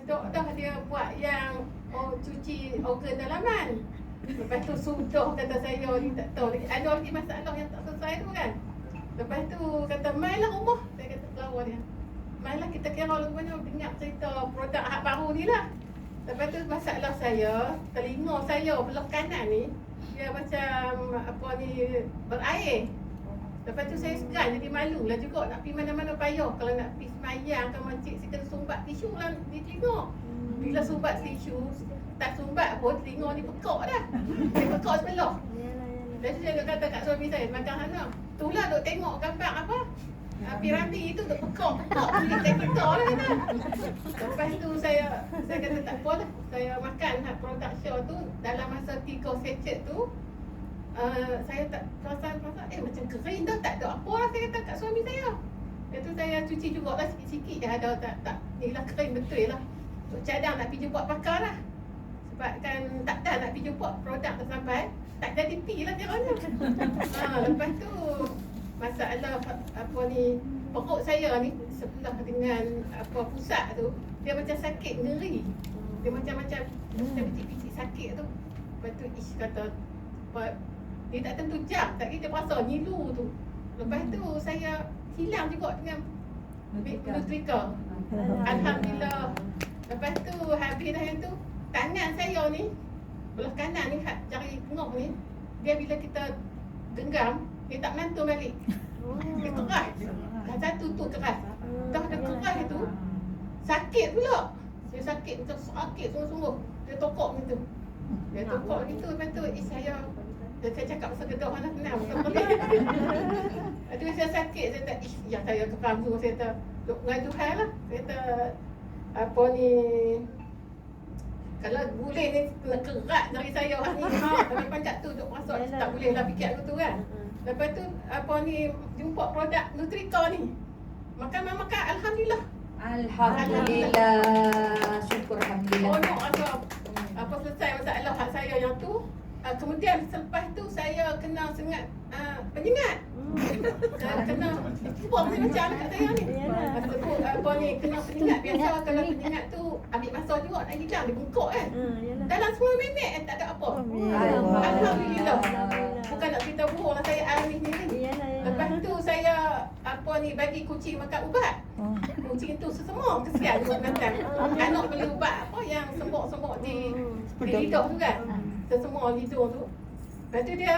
Dok dah dia buat yang cuci organ dalaman. Lepas tu sudah kata saya ni tak tahu lagi. Ada lagi masalah yang tak selesai tu kan. Lepas tu kata mainlah rumah. Saya kata pelawar dia. Mainlah kita kira rupanya dengar cerita produk hak baru ni lah. Lepas tu masalah saya, telinga saya belah kanan ni dia macam apa ni berair. Lepas tu saya segan jadi malu lah juga nak pergi mana-mana payah. Kalau nak pergi semayang ke masjid saya kena sumbat tisu lah di telinga. Bila sumbat tisu, tak sumbat pun telinga ni pekak dah. Dia pekak sebelah. Lepas tu saya kata kat suami saya, macam mana? Itulah duk tengok gambar apa? Piramid itu duk pekak-pekak kulit kita lah kata. Lepas tu saya kata tak apa lah. Saya makan produk Shaw tu dalam masa 3 sachet tu. Saya tak perasan macam kering dah, tak ada apa lah saya kata kat suami saya. Lepas tu saya cuci jugalah sikit-sikit ada tak ni lah kering betul lah. Untuk cadang nak pergi jumpa pakar lah. Sebab kan tak dah nak pergi jumpa produk dah sampai, tak jadi pi lah kiranya. Lepas tu masalah apa ni perut saya ni sebelah dengan apa pusat tu dia macam sakit ngeri. Dia macam picit-picit sakit tu. Lepas tu ish kata dia tak tentu jam, tak kita rasa nyilu tu. Lepas tu saya hilang juga dengan Nutrika. Alhamdulillah. Lepas tu habis dah yang tu, tangan saya ni belah kanan ni jari tengah ni, dia bila kita genggam dia tak menantu balik. Dia keras. Dah satu tu keras. Dah ada keras tu sakit pula. Dia sakit macam sakit sungguh-sungguh. Dia tokok gitu. Dia tokok gitu. Lepas tu saya cakap pasal gedah mana senang. Aduh saya sakit. Saya tak ya saya keram tu. Saya kata ngadu hal lah. Saya kata apa ni, kalau boleh ni kena kerat dari saya orang ni. Tapi panjat tu duk rasa tak boleh lah fikir aku tu kan. Lepas tu apa ni jumpa produk Nutrika ni. Makan alhamdulillah. Alhamdulillah. Syukur alhamdulillah. Oh no, apa selesai masalah hak saya yang tu. Kemudian selepas tu saya kena sengat penyengat. Kena buang ni macam anak saya ni. Apa ni kena penyengat. Biasa kalau penyengat tu ambil masa juga nak hilang, dia bengkok kan. Dalam 10 minit tak ada apa. Alhamdulillah. Bukan nak cerita bohong lah saya alami ni. Lepas tu saya apa ni bagi kucing makan ubat. Kucing tu sesemua kesian tu binatang. Anak beli ubat apa yang sembok-sembok di lidah tu kan. Sesemua lidah tu. Lepas tu dia